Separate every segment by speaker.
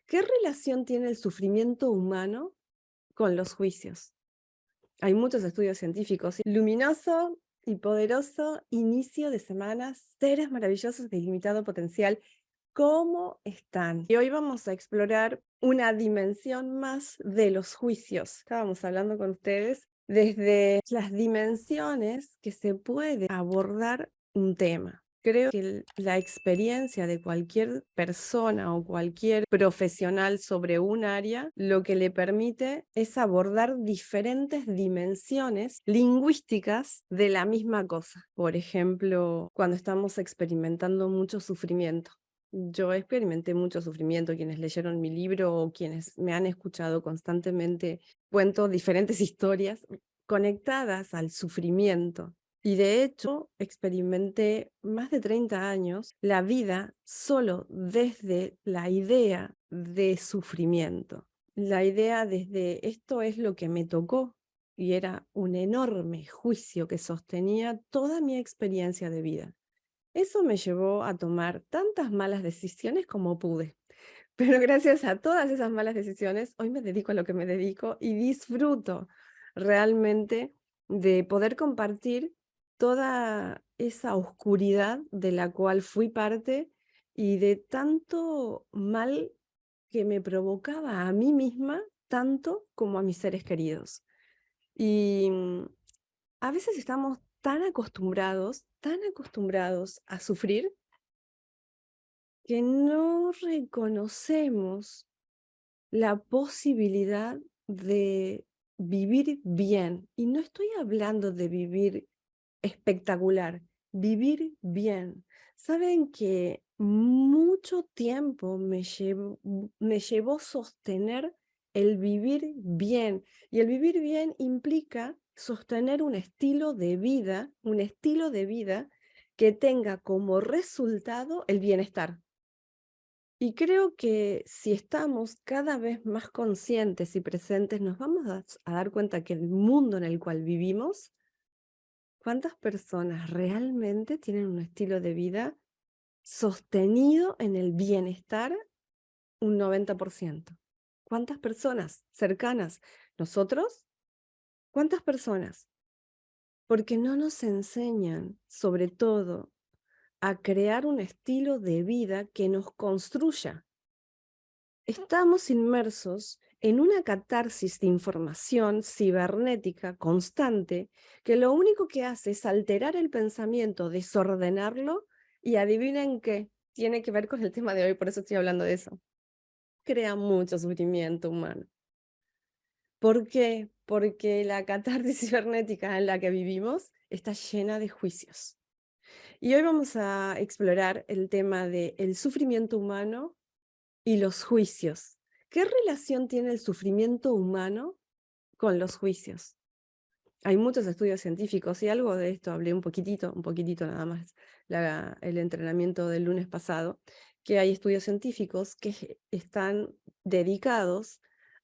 Speaker 1: ¿Qué relación tiene el sufrimiento humano con los juicios? Hay muchos estudios científicos. Luminoso y poderoso inicio de semanas, seres maravillosos de ilimitado potencial. ¿Cómo están? Y hoy vamos a explorar una dimensión más de los juicios. Estábamos hablando con ustedes desde las dimensiones que se puede abordar un tema. Creo que la experiencia de cualquier persona o cualquier profesional sobre un área lo que le permite es abordar diferentes dimensiones lingüísticas de la misma cosa. Por ejemplo, cuando estamos experimentando mucho sufrimiento. Yo experimenté mucho sufrimiento, quienes leyeron mi libro o quienes me han escuchado constantemente, cuento diferentes historias conectadas al sufrimiento. Y de hecho, experimenté más de 30 años la vida solo desde la idea de sufrimiento. La idea desde esto es lo que me tocó y era un enorme juicio que sostenía toda mi experiencia de vida. Eso me llevó a tomar tantas malas decisiones como pude. Pero gracias a todas esas malas decisiones, hoy me dedico a lo que me dedico y disfruto realmente de poder compartir toda esa oscuridad de la cual fui parte y de tanto mal que me provocaba a mí misma, tanto como a mis seres queridos. Y a veces estamos tan acostumbrados a sufrir, que no reconocemos la posibilidad de vivir bien. Y no estoy hablando de vivir espectacular, vivir bien. Saben que mucho tiempo me llevó sostener el vivir bien. Y el vivir bien implica sostener un estilo de vida que tenga como resultado el bienestar. Y creo que si estamos cada vez más conscientes y presentes, nos vamos a dar cuenta que el mundo en el cual vivimos, ¿cuántas personas realmente tienen un estilo de vida sostenido en el bienestar? Un 90%. ¿Cuántas personas cercanas? ¿Nosotros? ¿Cuántas personas? Porque no nos enseñan, sobre todo, a crear un estilo de vida que nos construya. Estamos inmersos en una catarsis de información cibernética constante que lo único que hace es alterar el pensamiento, desordenarlo y adivinen qué, tiene que ver con el tema de hoy, por eso estoy hablando de eso. Crea mucho sufrimiento humano. ¿Por qué? Porque la catarsis cibernética en la que vivimos está llena de juicios. Y hoy vamos a explorar el tema del sufrimiento humano y los juicios. ¿Qué relación tiene el sufrimiento humano con los juicios? Hay muchos estudios científicos y algo de esto hablé un poquitito nada más, el entrenamiento del lunes pasado, que hay estudios científicos que están dedicados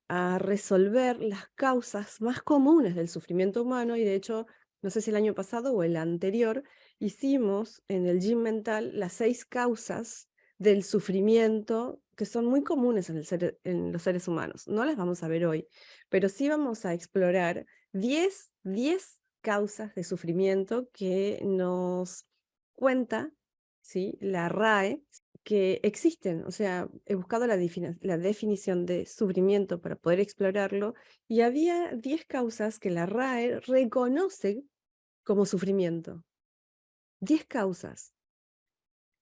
Speaker 1: a resolver las causas más comunes del sufrimiento humano y de hecho, no sé si el año pasado o el anterior, hicimos en el Gym Mental las 6 causas del sufrimiento que son muy comunes en los seres humanos. No las vamos a ver hoy, pero sí vamos a explorar 10 causas de sufrimiento que nos cuenta, ¿sí?, la RAE, que existen. O sea, he buscado la definición de sufrimiento para poder explorarlo, y había 10 causas que la RAE reconoce como sufrimiento. 10 causas.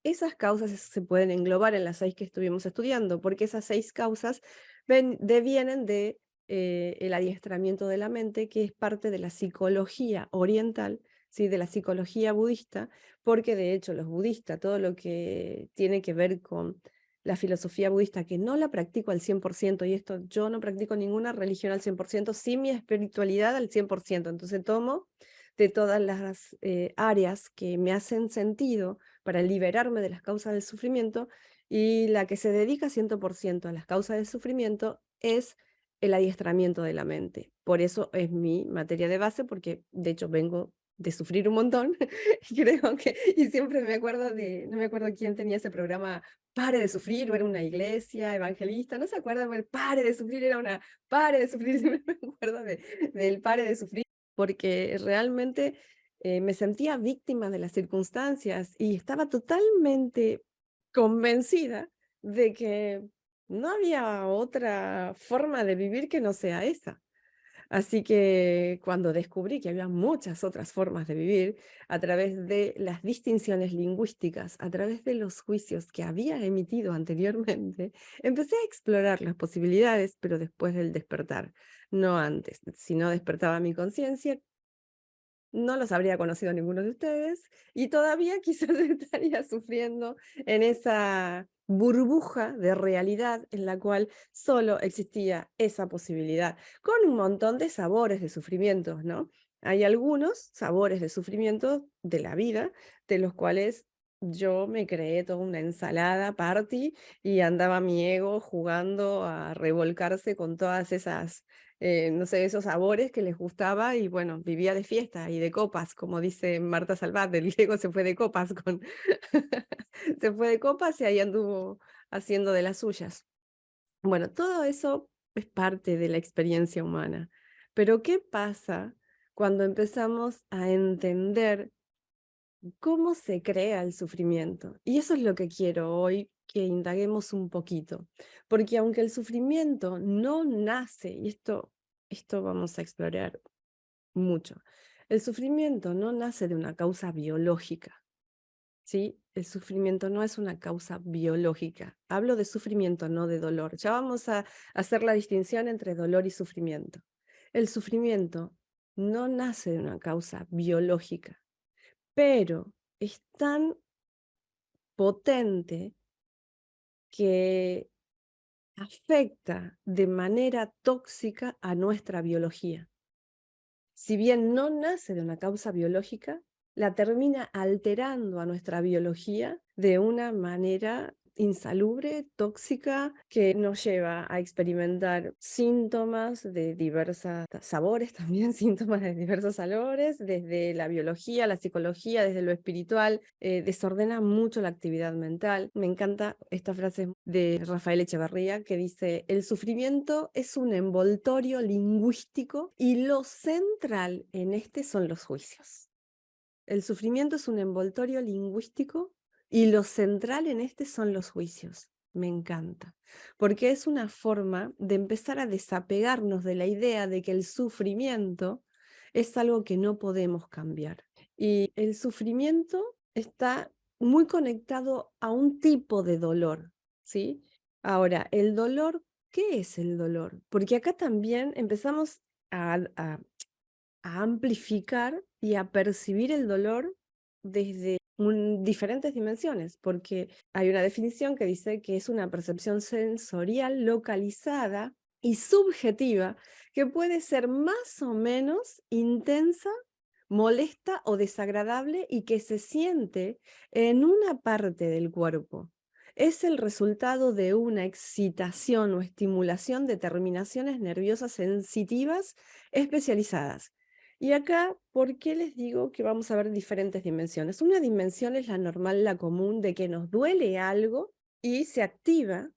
Speaker 1: Esas causas se pueden englobar en las 6 que estuvimos estudiando, porque esas 6 causas devienen de el adiestramiento de la mente, que es parte de la psicología oriental, ¿sí?, de la psicología budista, porque de hecho los budistas, todo lo que tiene que ver con la filosofía budista, que no la practico al 100%, y esto yo no practico ninguna religión al 100%, sí mi espiritualidad al 100%, entonces tomo de todas las áreas que me hacen sentido para liberarme de las causas del sufrimiento, y la que se dedica 100% a las causas del sufrimiento es el adiestramiento de la mente. Por eso es mi materia de base, porque de hecho vengo de sufrir un montón. Creo que, y siempre me acuerdo no me acuerdo quién tenía ese programa, Pare de Sufrir, o era una iglesia evangelista, no se acuerdan, pero Pare de Sufrir era una, Pare de Sufrir, siempre me acuerdo del Pare de Sufrir, porque realmente me sentía víctima de las circunstancias y estaba totalmente convencida de que no había otra forma de vivir que no sea esa. Así que cuando descubrí que había muchas otras formas de vivir, a través de las distinciones lingüísticas, a través de los juicios que había emitido anteriormente, empecé a explorar las posibilidades, pero después del despertar, no antes. Si no despertaba mi conciencia, no los habría conocido ninguno de ustedes y todavía quizás estaría sufriendo en esa burbuja de realidad en la cual solo existía esa posibilidad, con un montón de sabores de sufrimientos, ¿no? Hay algunos sabores de sufrimiento de la vida, de los cuales yo me creé toda una ensalada party y andaba mi ego jugando a revolcarse con todas esas no sé, esos sabores que les gustaba y bueno, vivía de fiesta y de copas, como dice Marta Salvat, el griego se fue de copas con se fue de copas y ahí anduvo haciendo de las suyas. Bueno, todo eso es parte de la experiencia humana. Pero ¿qué pasa cuando empezamos a entender cómo se crea el sufrimiento? Y eso es lo que quiero hoy que indaguemos un poquito, porque aunque el sufrimiento no nace, y esto vamos a explorar mucho, el sufrimiento no nace de una causa biológica, ¿sí? El sufrimiento no es una causa biológica. Hablo de sufrimiento, no de dolor. Ya vamos a hacer la distinción entre dolor y sufrimiento. El sufrimiento no nace de una causa biológica, pero es tan potente que afecta de manera tóxica a nuestra biología. Si bien no nace de una causa biológica, la termina alterando a nuestra biología de una manera insalubre, tóxica, que nos lleva a experimentar síntomas de diversos sabores, también síntomas de diversos sabores, desde la biología, la psicología, desde lo espiritual, desordena mucho la actividad mental. Me encanta esta frase de Rafael Echeverría que dice, el sufrimiento es un envoltorio lingüístico y lo central en este son los juicios. El sufrimiento es un envoltorio lingüístico y lo central en este son los juicios. Me encanta, porque es una forma de empezar a desapegarnos de la idea de que el sufrimiento es algo que no podemos cambiar. Y el sufrimiento está muy conectado a un tipo de dolor, ¿sí? Ahora, el dolor, ¿qué es el dolor? Porque acá también empezamos a amplificar y a percibir el dolor desde diferentes dimensiones, porque hay una definición que dice que es una percepción sensorial localizada y subjetiva que puede ser más o menos intensa, molesta o desagradable y que se siente en una parte del cuerpo. Es el resultado de una excitación o estimulación de terminaciones nerviosas sensitivas especializadas. Y acá, ¿por qué les digo que vamos a ver diferentes dimensiones? Una dimensión es la normal, la común, de que nos duele algo y se activa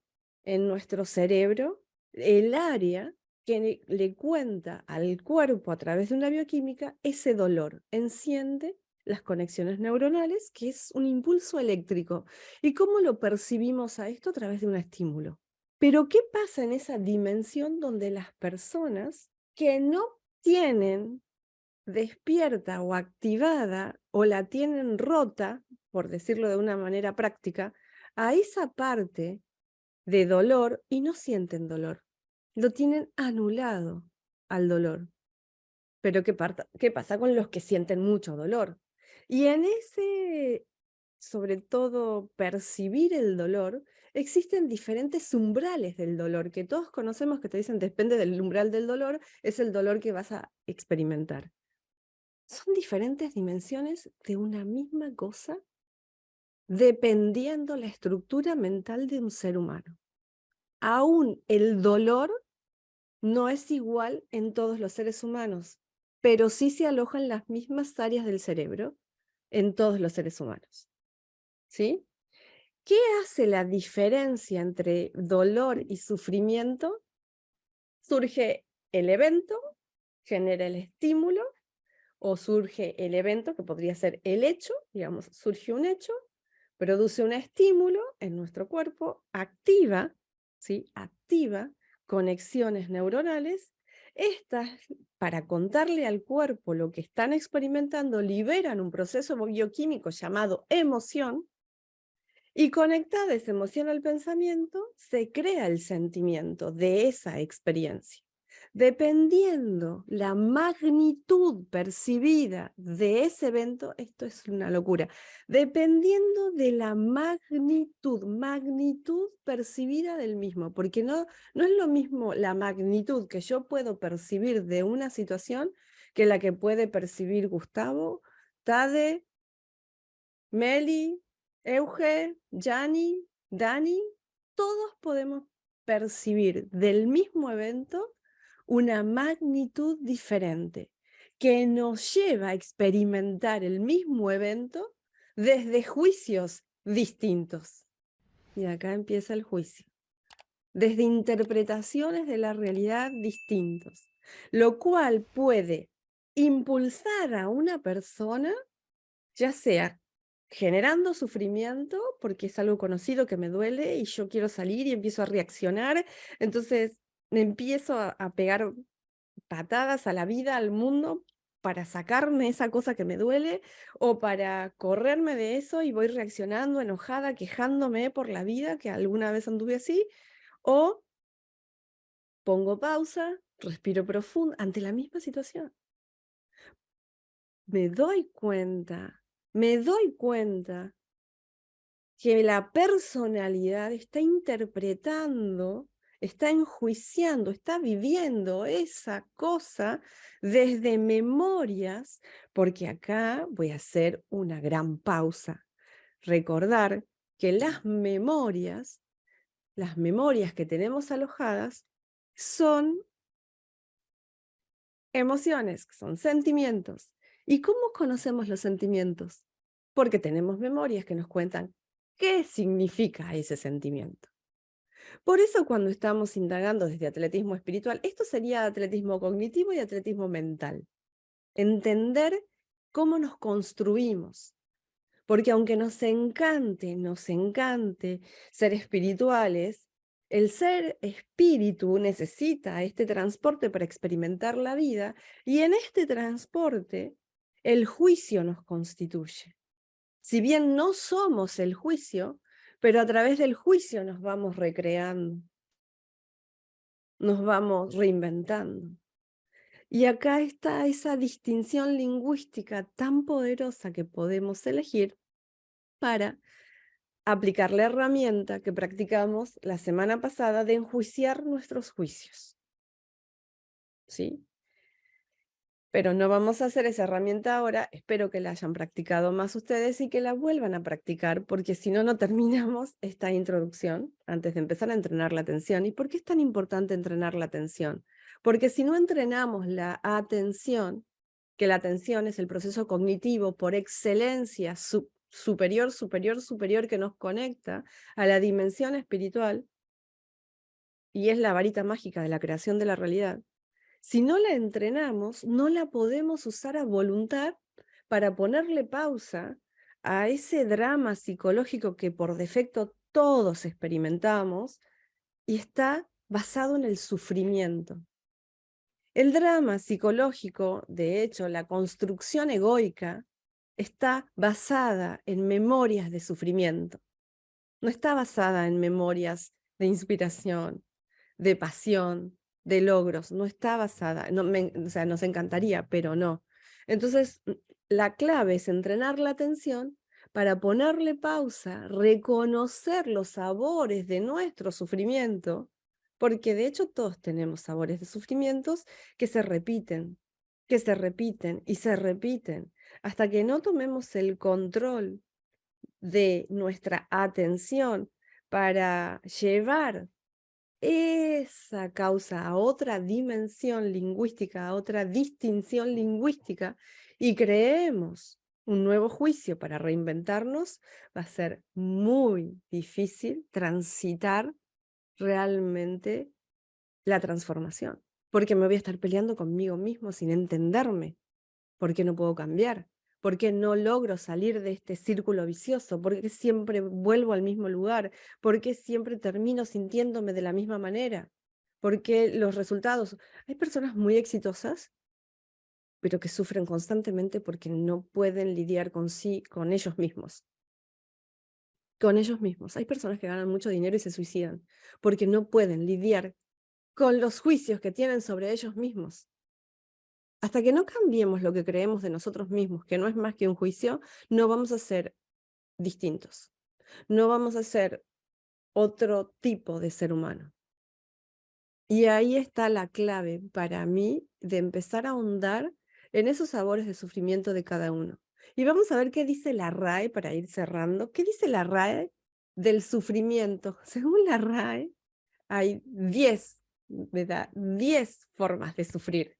Speaker 1: en nuestro cerebro el área que le cuenta al cuerpo a través de una bioquímica ese dolor, enciende las conexiones neuronales, que es un impulso eléctrico. ¿Y cómo lo percibimos a esto? A través de un estímulo. Pero ¿qué pasa en esa dimensión donde las personas que no tienen despierta o activada o la tienen rota, por decirlo de una manera práctica, a esa parte de dolor y no sienten dolor? Lo tienen anulado al dolor. Pero ¿qué pasa con los que sienten mucho dolor? Y en ese, sobre todo, percibir el dolor, existen diferentes umbrales del dolor, que todos conocemos, que te dicen, depende del umbral del dolor, es el dolor que vas a experimentar. Son diferentes dimensiones de una misma cosa, dependiendo la estructura mental de un ser humano. Aún el dolor no es igual en todos los seres humanos. pero sí se alojan las mismas áreas del cerebro en todos los seres humanos. ¿Sí? ¿Qué hace la diferencia entre dolor y sufrimiento? Surge el evento, genera el estímulo, o surge el evento, que podría ser el hecho, digamos, surge un hecho, produce un estímulo en nuestro cuerpo, activa, ¿sí? Activa conexiones neuronales. Estas, para contarle al cuerpo lo que están experimentando, liberan un proceso bioquímico llamado emoción, y conectada esa emoción al pensamiento, se crea el sentimiento de esa experiencia. Dependiendo la magnitud percibida de ese evento, esto es una locura, dependiendo de la magnitud percibida del mismo, porque no es lo mismo la magnitud que yo puedo percibir de una situación que la que puede percibir Gustavo, Tade, Meli, Euge, Yani, Dani. Todos podemos percibir del mismo evento una magnitud diferente que nos lleva a experimentar el mismo evento desde juicios distintos. Y acá empieza el juicio. Desde interpretaciones de la realidad distintos, lo cual puede impulsar a una persona, ya sea generando sufrimiento, porque es algo conocido que me duele y yo quiero salir y empiezo a reaccionar, entonces me empiezo a pegar patadas a la vida, al mundo, para sacarme esa cosa que me duele, o para correrme de eso y voy reaccionando enojada, quejándome por la vida, que alguna vez anduve así, o pongo pausa, respiro profundo ante la misma situación. Me doy cuenta que la personalidad está interpretando, está enjuiciando, está viviendo esa cosa desde memorias, porque acá voy a hacer una gran pausa. Recordar que las memorias que tenemos alojadas, son emociones, son sentimientos. ¿Y cómo conocemos los sentimientos? Porque tenemos memorias que nos cuentan qué significa ese sentimiento. Por eso cuando estamos indagando desde atletismo espiritual, esto sería atletismo cognitivo y atletismo mental. Entender cómo nos construimos. Porque aunque nos encante ser espirituales, el ser espíritu necesita este transporte para experimentar la vida, y en este transporte el juicio nos constituye. Si bien no somos el juicio, pero a través del juicio nos vamos recreando, nos vamos reinventando. Y acá está esa distinción lingüística tan poderosa que podemos elegir para aplicar la herramienta que practicamos la semana pasada de enjuiciar nuestros juicios. ¿Sí? Pero no vamos a hacer esa herramienta ahora. Espero que la hayan practicado más ustedes y que la vuelvan a practicar, porque si no, no terminamos esta introducción antes de empezar a entrenar la atención. ¿Y por qué es tan importante entrenar la atención? Porque si no entrenamos la atención, que la atención es el proceso cognitivo por excelencia superior que nos conecta a la dimensión espiritual, y es la varita mágica de la creación de la realidad. Si no la entrenamos, no la podemos usar a voluntad para ponerle pausa a ese drama psicológico que por defecto todos experimentamos y está basado en el sufrimiento. El drama psicológico, de hecho, la construcción egoica, está basada en memorias de sufrimiento. No está basada en memorias de inspiración, de pasión, de logros. No está basada, o sea, nos encantaría, pero no. Entonces, la clave es entrenar la atención para ponerle pausa, reconocer los sabores de nuestro sufrimiento, porque de hecho todos tenemos sabores de sufrimientos que se repiten y se repiten, hasta que no tomemos el control de nuestra atención para llevar esa causa a otra dimensión lingüística, a otra distinción lingüística, y creemos un nuevo juicio para reinventarnos, va a ser muy difícil transitar realmente la transformación, porque me voy a estar peleando conmigo mismo sin entenderme. ¿Por qué no puedo cambiar? ¿Por qué no logro salir de este círculo vicioso? ¿Por qué siempre vuelvo al mismo lugar? ¿Por qué siempre termino sintiéndome de la misma manera? ¿Por qué los resultados? Hay personas muy exitosas, pero que sufren constantemente porque no pueden lidiar con ellos mismos. Con ellos mismos. Hay personas que ganan mucho dinero y se suicidan porque no pueden lidiar con los juicios que tienen sobre ellos mismos. Hasta que no cambiemos lo que creemos de nosotros mismos, que no es más que un juicio, no vamos a ser distintos. No vamos a ser otro tipo de ser humano. Y ahí está la clave para mí de empezar a ahondar en esos sabores de sufrimiento de cada uno. Y vamos a ver qué dice la RAE para ir cerrando. ¿Qué dice la RAE del sufrimiento? Según la RAE, hay 10, ¿verdad? 10 formas de sufrir.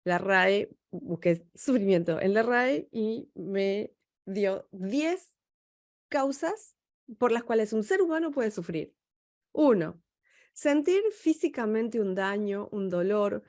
Speaker 1: La RAE, busqué sufrimiento en la RAE y me dio 10 causas por las cuales un ser humano puede sufrir. 1. Sentir físicamente un daño, un dolor,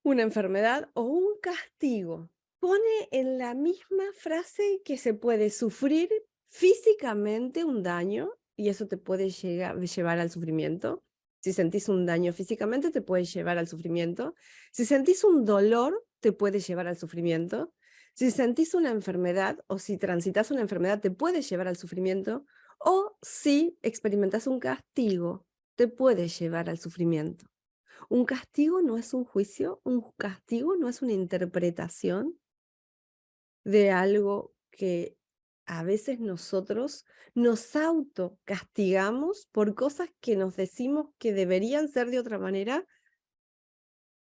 Speaker 1: una enfermedad o un castigo. Pone en la misma frase que se puede sufrir físicamente un daño y eso te puede llevar al sufrimiento. Si sentís un daño físicamente, te puede llevar al sufrimiento. Si sentís un dolor, te puede llevar al sufrimiento. Si sentís una enfermedad o si transitas una enfermedad, te puede llevar al sufrimiento. O si experimentas un castigo, te puede llevar al sufrimiento. Un castigo no es un juicio, un castigo no es una interpretación de algo que a veces nosotros nos autocastigamos por cosas que nos decimos que deberían ser de otra manera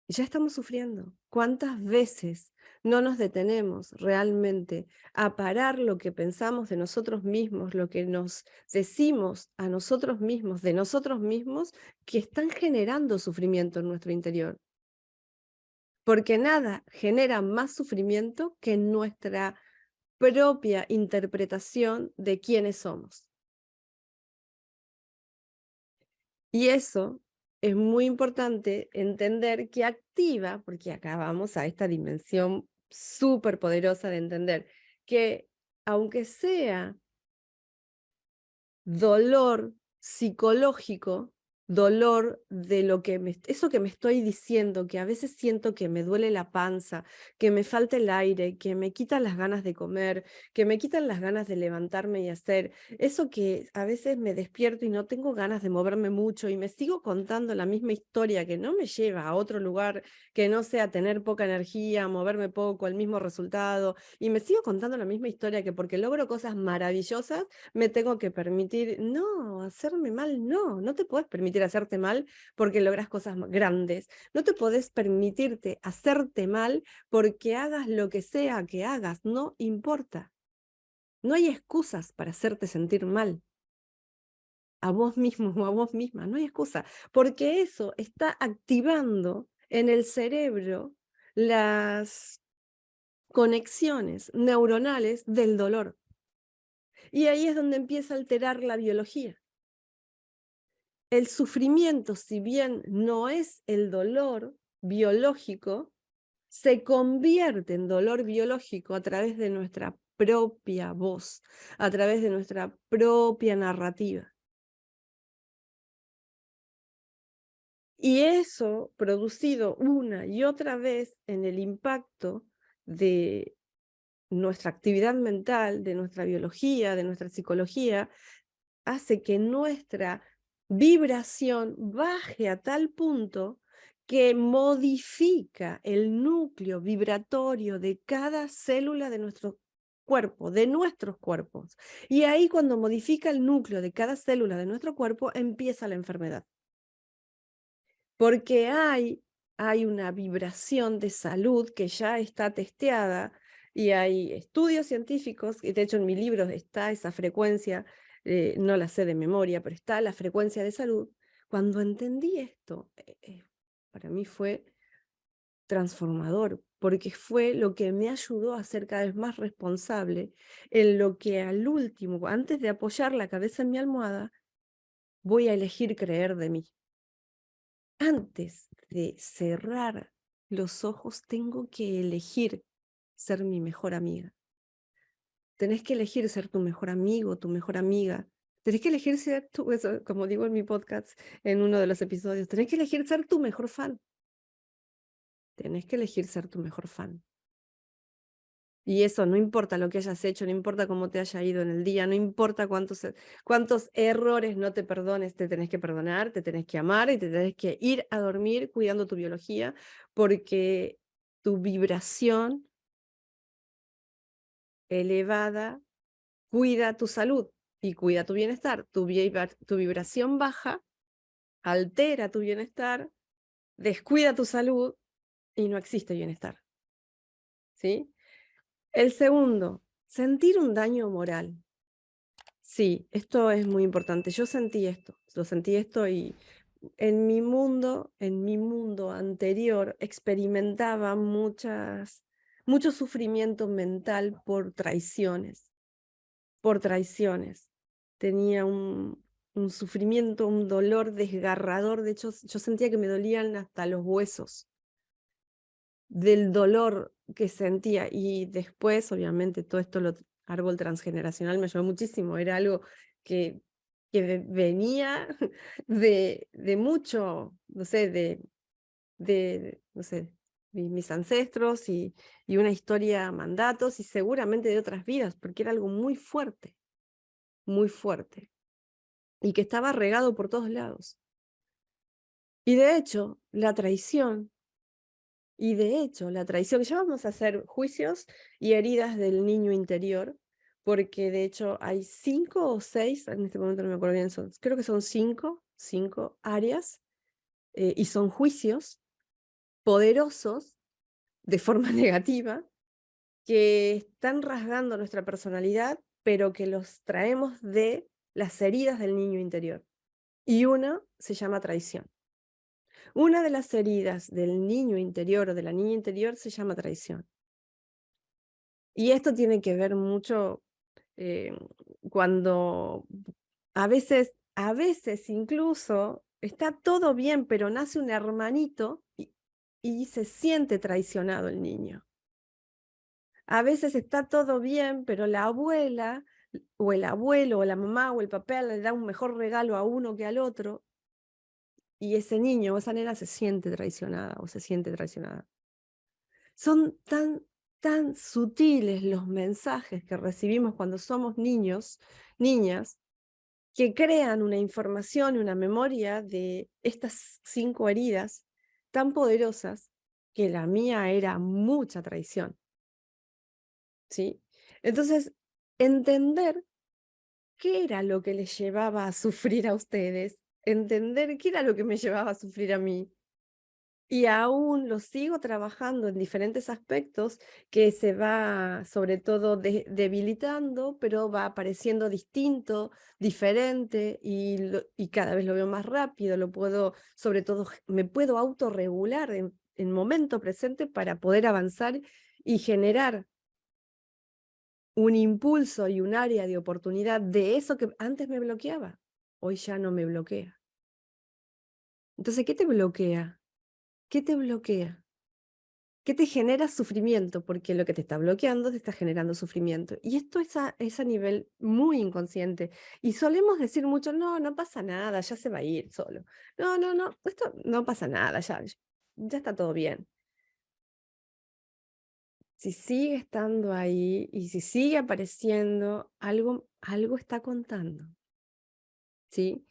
Speaker 1: y ya estamos sufriendo. ¿Cuántas veces no nos detenemos realmente a parar lo que pensamos de nosotros mismos, lo que nos decimos a nosotros mismos, de nosotros mismos, que están generando sufrimiento en nuestro interior? Porque nada genera más sufrimiento que nuestra propia interpretación de quiénes somos. Y eso es muy importante entender que activa, porque acá vamos a esta dimensión súper poderosa de entender que aunque sea dolor psicológico, dolor de lo que eso que me estoy diciendo, que a veces siento que me duele la panza, que me falta el aire, que me quitan las ganas de comer, que me quitan las ganas de levantarme y hacer, eso que a veces me despierto y no tengo ganas de moverme mucho y me sigo contando la misma historia que no me lleva a otro lugar que no sea tener poca energía, moverme poco, el mismo resultado, y me sigo contando la misma historia que porque logro cosas maravillosas me tengo que permitir, no, hacerme mal, no te puedes permitir hacerte mal porque logras cosas grandes, no te podés permitirte hacerte mal porque hagas lo que sea que hagas, no importa. No hay excusas para hacerte sentir mal a vos mismo o a vos misma, no hay excusa, porque eso está activando en el cerebro las conexiones neuronales del dolor. Y ahí es donde empieza a alterar la biología. El sufrimiento, si bien no es el dolor biológico, se convierte en dolor biológico a través de nuestra propia voz, a través de nuestra propia narrativa. Y eso, producido una y otra vez en el impacto de nuestra actividad mental, de nuestra biología, de nuestra psicología, hace que nuestra vibración baje a tal punto que modifica el núcleo vibratorio de cada célula de nuestro cuerpo, de nuestros cuerpos. Y ahí cuando modifica el núcleo de cada célula de nuestro cuerpo, empieza la enfermedad. Porque hay una vibración de salud que ya está testeada y hay estudios científicos, y de hecho en mi libro está esa frecuencia, no la sé de memoria, pero está la frecuencia de salud. Cuando entendí esto, para mí fue transformador, porque fue lo que me ayudó a ser cada vez más responsable en lo que al último, antes de apoyar la cabeza en mi almohada, voy a elegir creer de mí. Antes de cerrar los ojos, tengo que elegir ser mi mejor amiga. Tenés que elegir ser tu mejor amigo, tu mejor amiga. Tenés que elegir ser tu, eso, como digo en mi podcast, en uno de los episodios, tenés que elegir ser tu mejor fan. Tenés que elegir ser tu mejor fan. Y eso no importa lo que hayas hecho, no importa cómo te haya ido en el día, no importa cuántos errores no te perdones, te tenés que perdonar, te tenés que amar y te tenés que ir a dormir cuidando tu biología, porque tu vibración elevada cuida tu salud y cuida tu bienestar. Tu vibración baja altera tu bienestar, descuida tu salud y no existe bienestar. ¿Sí? El segundo, sentir un daño moral. Sí, esto es muy importante. Yo sentí esto, lo sentí esto y en mi mundo anterior experimentaba mucho sufrimiento mental por traiciones, por traiciones. Tenía un sufrimiento, un dolor desgarrador. De hecho, yo sentía que me dolían hasta los huesos del dolor que sentía. Y después, obviamente, todo esto, lo árbol transgeneracional me ayudó muchísimo. Era algo que, venía de mucho, no sé, no sé, mis ancestros y una historia, mandatos y seguramente de otras vidas, porque era algo muy fuerte, y que estaba regado por todos lados. Y de hecho, la traición ya vamos a hacer juicios y heridas del niño interior, porque de hecho hay 5 o 6, en este momento no me acuerdo bien, creo que son 5 áreas, y son juicios poderosos de forma negativa, que están rasgando nuestra personalidad, pero que los traemos de las heridas del niño interior. Y una se llama traición. Una de las heridas del niño interior o de la niña interior se llama traición. Y esto tiene que ver mucho cuando a veces incluso está todo bien, pero nace un hermanito y se siente traicionado el niño. A veces está todo bien, pero la abuela o el abuelo o la mamá o el papá le da un mejor regalo a uno que al otro, y ese niño o esa nena se siente traicionada o se siente traicionada. Son tan sutiles los mensajes que recibimos cuando somos niños, niñas, que crean una información y una memoria de estas 5 heridas tan poderosas, que la mía era mucha traición. ¿Sí? Entonces, entender qué era lo que les llevaba a sufrir a ustedes, entender qué era lo que me llevaba a sufrir a mí. Y aún lo sigo trabajando en diferentes aspectos, que se va sobre todo debilitando, pero va apareciendo distinto, diferente, y cada vez lo veo más rápido, sobre todo, me puedo autorregular en momento presente para poder avanzar y generar un impulso y un área de oportunidad de eso que antes me bloqueaba. Hoy ya no me bloquea. Entonces, ¿qué te bloquea? ¿Qué te bloquea? ¿Qué te genera sufrimiento? Porque lo que te está bloqueando te está generando sufrimiento. Y esto es a nivel muy inconsciente. Y solemos decir mucho, no, no pasa nada, ya se va a ir solo. No, no, no, esto no pasa nada, ya está todo bien. Si sigue estando ahí y si sigue apareciendo, algo está contando. ¿Sí?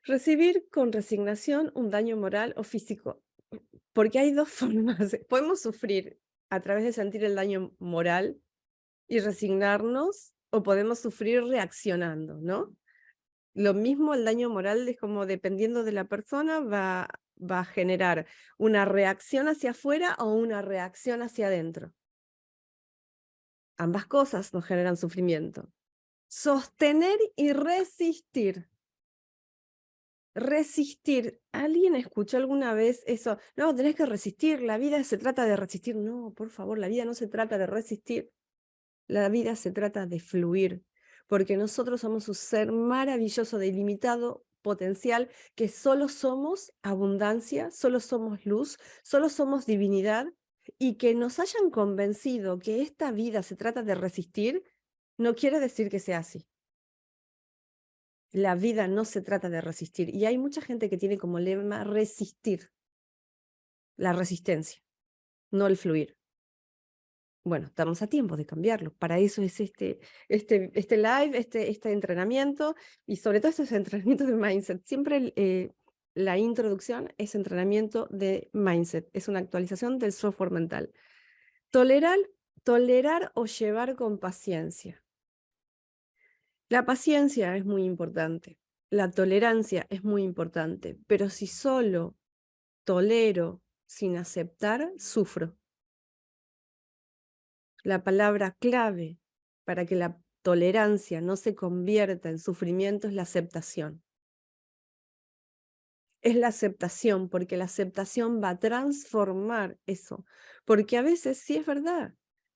Speaker 1: Recibir con resignación un daño moral o físico, porque hay dos formas. Podemos sufrir a través de sentir el daño moral y resignarnos, o podemos sufrir reaccionando, ¿no? Lo mismo el daño moral es como, dependiendo de la persona, va a generar una reacción hacia afuera o una reacción hacia adentro. Ambas cosas nos generan sufrimiento. Sostener y resistir. Resistir. ¿Alguien escuchó alguna vez eso? No, tenés que resistir, la vida se trata de resistir. No, por favor, la vida no se trata de resistir. La vida se trata de fluir, porque nosotros somos un ser maravilloso, de ilimitado potencial, que solo somos abundancia, solo somos luz, solo somos divinidad, y que nos hayan convencido que esta vida se trata de resistir, no quiere decir que sea así. La vida no se trata de resistir, y hay mucha gente que tiene como lema resistir, la resistencia, no el fluir. Bueno, estamos a tiempo de cambiarlo. Para eso es este live, este entrenamiento, y sobre todo estos entrenamientos de mindset. Siempre la introducción es entrenamiento de mindset, es una actualización del software mental. Tolerar o llevar con paciencia. La paciencia es muy importante, la tolerancia es muy importante, pero si solo tolero sin aceptar, sufro. La palabra clave para que la tolerancia no se convierta en sufrimiento es la aceptación. Es la aceptación, porque la aceptación va a transformar eso. Porque a veces sí es verdad,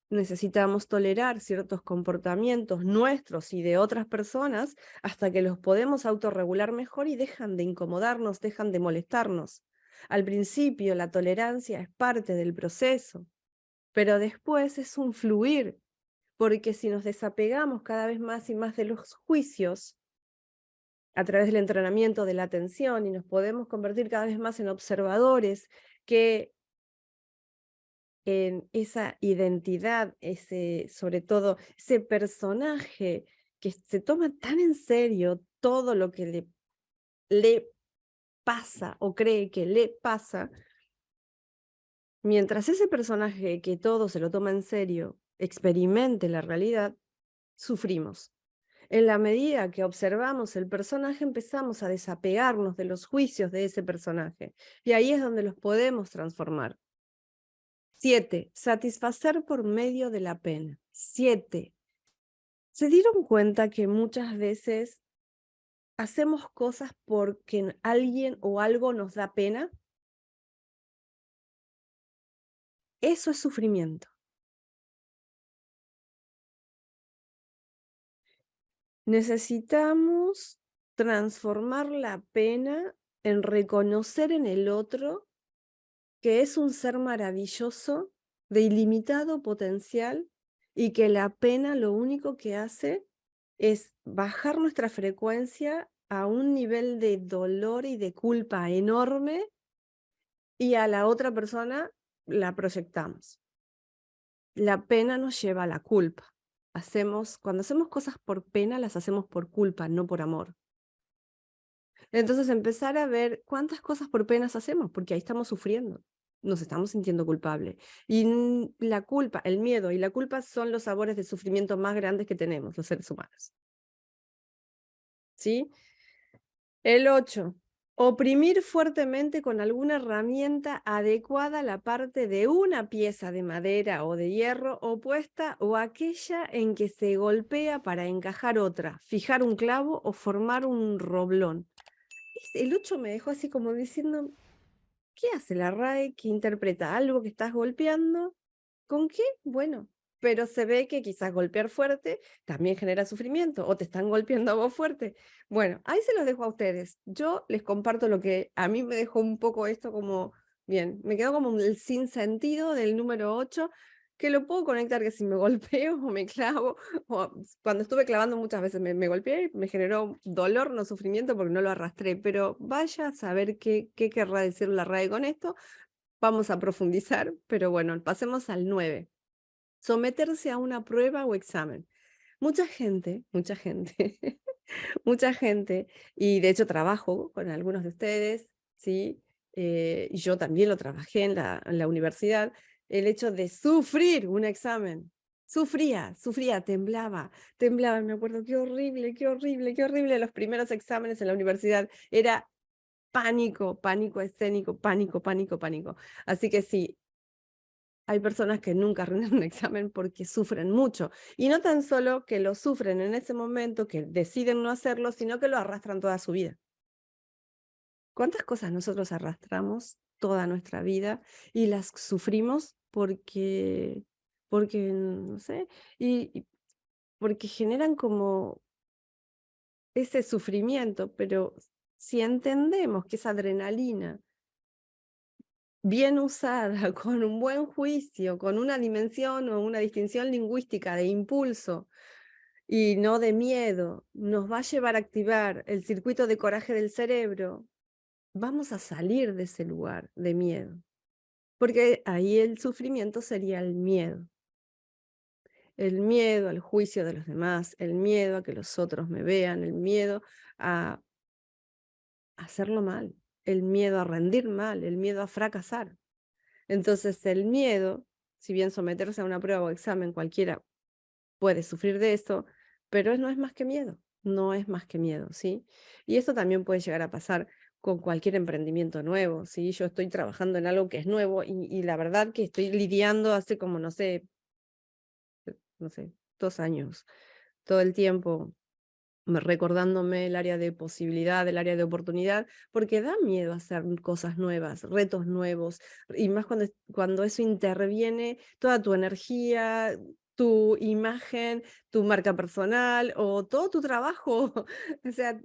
Speaker 1: necesitamos tolerar ciertos comportamientos nuestros y de otras personas hasta que los podemos autorregular mejor y dejan de incomodarnos, dejan de molestarnos. Al principio la tolerancia es parte del proceso, pero después es un fluir. Porque si nos desapegamos cada vez más y más de los juicios, a través del entrenamiento de la atención, y nos podemos convertir cada vez más en observadores, que en esa identidad, sobre todo ese personaje que se toma tan en serio todo lo que le pasa o cree que le pasa, mientras ese personaje que todo se lo toma en serio experimente la realidad, sufrimos. En la medida que observamos el personaje, empezamos a desapegarnos de los juicios de ese personaje. Y ahí es donde los podemos transformar. 7. Satisfacer por medio de la pena. 7. ¿Se dieron cuenta que muchas veces hacemos cosas porque alguien o algo nos da pena? Eso es sufrimiento. Necesitamos transformar la pena en reconocer en el otro que es un ser maravilloso, de ilimitado potencial, y que la pena lo único que hace es bajar nuestra frecuencia a un nivel de dolor y de culpa enorme, y a la otra persona la proyectamos. La pena nos lleva a la culpa. Cuando hacemos cosas por pena, las hacemos por culpa, no por amor. Entonces empezar a ver cuántas cosas por penas hacemos, porque ahí estamos sufriendo, nos estamos sintiendo culpables. Y la culpa, el miedo y la culpa son los sabores de sufrimiento más grandes que tenemos los seres humanos. ¿Sí? El 8. Oprimir fuertemente con alguna herramienta adecuada la parte de una pieza de madera o de hierro opuesta o aquella en que se golpea para encajar otra, fijar un clavo o formar un roblón. El 8 me dejó así como diciendo, ¿qué hace la RAE? ¿Que interpreta algo que estás golpeando? ¿Con qué? Bueno, pero se ve que quizás golpear fuerte también genera sufrimiento, o te están golpeando a vos fuerte. Bueno, ahí se los dejo a ustedes. Yo les comparto lo que a mí me dejó un poco esto como, bien, me quedó como el sinsentido del número 8, que lo puedo conectar que si me golpeo o me clavo, o cuando estuve clavando muchas veces me golpeé, me generó dolor, no sufrimiento porque no lo arrastré, pero vaya a saber qué querrá decir la RAE con esto. Vamos a profundizar, pero bueno, pasemos al 9. Someterse a una prueba o examen. Mucha gente, mucha gente, y de hecho trabajo con algunos de ustedes, ¿sí? Y yo también lo trabajé en la universidad, el hecho de sufrir un examen. Sufría, temblaba, me acuerdo, qué horrible, qué horrible, qué horrible. Los primeros exámenes en la universidad era pánico, pánico escénico, pánico, pánico, pánico. Así que sí, hay personas que nunca rinden un examen porque sufren mucho. Y no tan solo que lo sufren en ese momento, que deciden no hacerlo, sino que lo arrastran toda su vida. ¿Cuántas cosas nosotros arrastramos toda nuestra vida y las sufrimos porque, no sé, y porque generan como ese sufrimiento, pero si entendemos que esa adrenalina bien usada, con un buen juicio, con una dimensión o una distinción lingüística de impulso y no de miedo, nos va a llevar a activar el circuito de coraje del cerebro, vamos a salir de ese lugar de miedo, porque ahí el sufrimiento sería el miedo al juicio de los demás, el miedo a que los otros me vean, el miedo a hacerlo mal, el miedo a rendir mal, el miedo a fracasar. Entonces el miedo, si bien someterse a una prueba o examen cualquiera puede sufrir de eso, pero no es más que miedo, no es más que miedo, ¿sí? Y esto también puede llegar a pasar con cualquier emprendimiento nuevo, ¿sí? Yo estoy trabajando en algo que es nuevo y la verdad que estoy lidiando hace como, no sé, 2 años, todo el tiempo recordándome el área de posibilidad, el área de oportunidad, porque da miedo hacer cosas nuevas, retos nuevos, y más cuando eso interviene toda tu energía, tu imagen, tu marca personal o todo tu trabajo. O sea,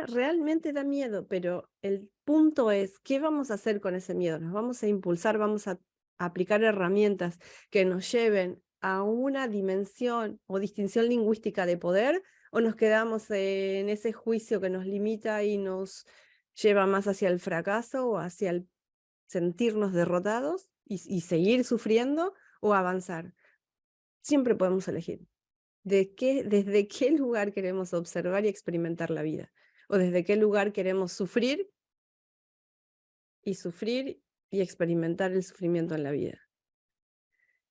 Speaker 1: realmente da miedo, pero el punto es, ¿qué vamos a hacer con ese miedo? Nos vamos a impulsar, vamos a aplicar herramientas que nos lleven a una dimensión o distinción lingüística de poder, o nos quedamos en ese juicio que nos limita y nos lleva más hacia el fracaso o hacia el sentirnos derrotados y seguir sufriendo o avanzar. Siempre podemos elegir desde qué lugar queremos observar y experimentar la vida, o desde qué lugar queremos sufrir y experimentar el sufrimiento en la vida.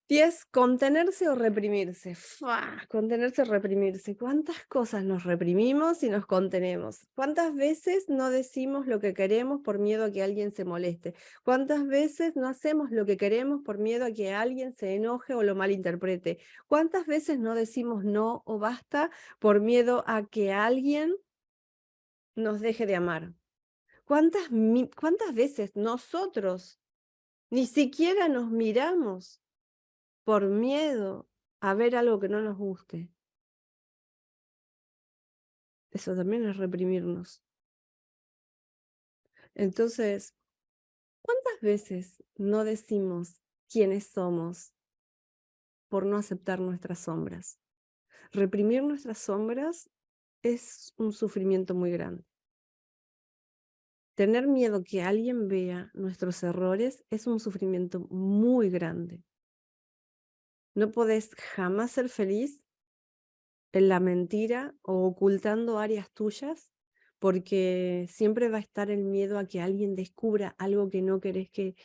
Speaker 1: 10, contenerse o reprimirse. ¡Fua! Contenerse o reprimirse. ¿Cuántas cosas nos reprimimos y nos contenemos? ¿Cuántas veces no decimos lo que queremos por miedo a que alguien se moleste? ¿Cuántas veces no hacemos lo que queremos por miedo a que alguien se enoje o lo malinterprete? ¿Cuántas veces no decimos no o basta por miedo a que alguien nos deje de amar? ¿Cuántas veces nosotros ni siquiera nos miramos por miedo a ver algo que no nos guste? Eso también es reprimirnos. Entonces, ¿cuántas veces no decimos quiénes somos por no aceptar nuestras sombras? Reprimir nuestras sombras es un sufrimiento muy grande. Tener miedo que alguien vea nuestros errores es un sufrimiento muy grande. No podés jamás ser feliz en la mentira o ocultando áreas tuyas, porque siempre va a estar el miedo a que alguien descubra algo que no querés que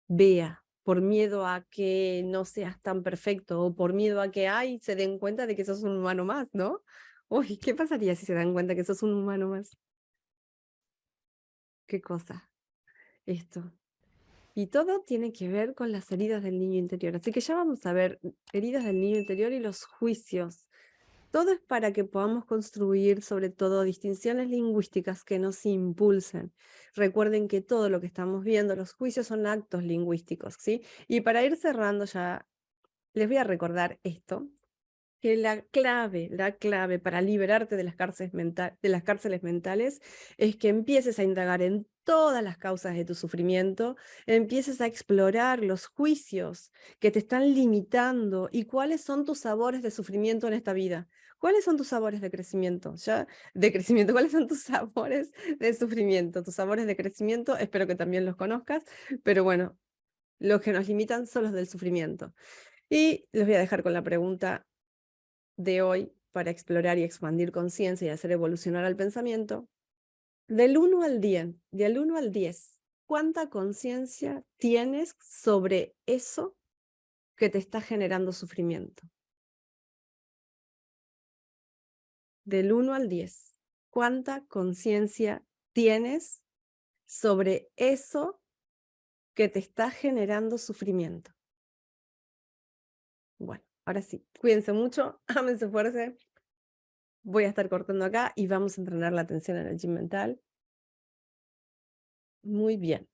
Speaker 1: vea, por miedo a que no seas tan perfecto o por miedo a que se den cuenta de que sos un humano más, ¿no? Uy, ¿qué pasaría si se dan cuenta que sos un humano más? ¿Qué cosa? Esto. Y todo tiene que ver con las heridas del niño interior. Así que ya vamos a ver heridas del niño interior y los juicios. Todo es para que podamos construir, sobre todo, distinciones lingüísticas que nos impulsen. Recuerden que todo lo que estamos viendo, los juicios son actos lingüísticos, ¿sí? Y para ir cerrando ya, les voy a recordar esto, que la clave para liberarte de las cárceles mentales es que empieces a indagar en todas las causas de tu sufrimiento, empieces a explorar los juicios que te están limitando y cuáles son tus sabores de sufrimiento en esta vida. ¿Cuáles son tus sabores de crecimiento? ¿Cuáles son tus sabores de sufrimiento? Tus sabores de crecimiento, espero que también los conozcas, pero bueno, los que nos limitan son los del sufrimiento. Y les voy a dejar con la pregunta de hoy para explorar y expandir conciencia y hacer evolucionar al pensamiento. Del 1 al 10, ¿cuánta conciencia tienes sobre eso que te está generando sufrimiento? Del 1 al 10, ¿cuánta conciencia tienes sobre eso que te está generando sufrimiento? Bueno, ahora sí, cuídense mucho, ámense fuerte. Voy a estar cortando acá y vamos a entrenar la atención en el gym mental. Muy bien.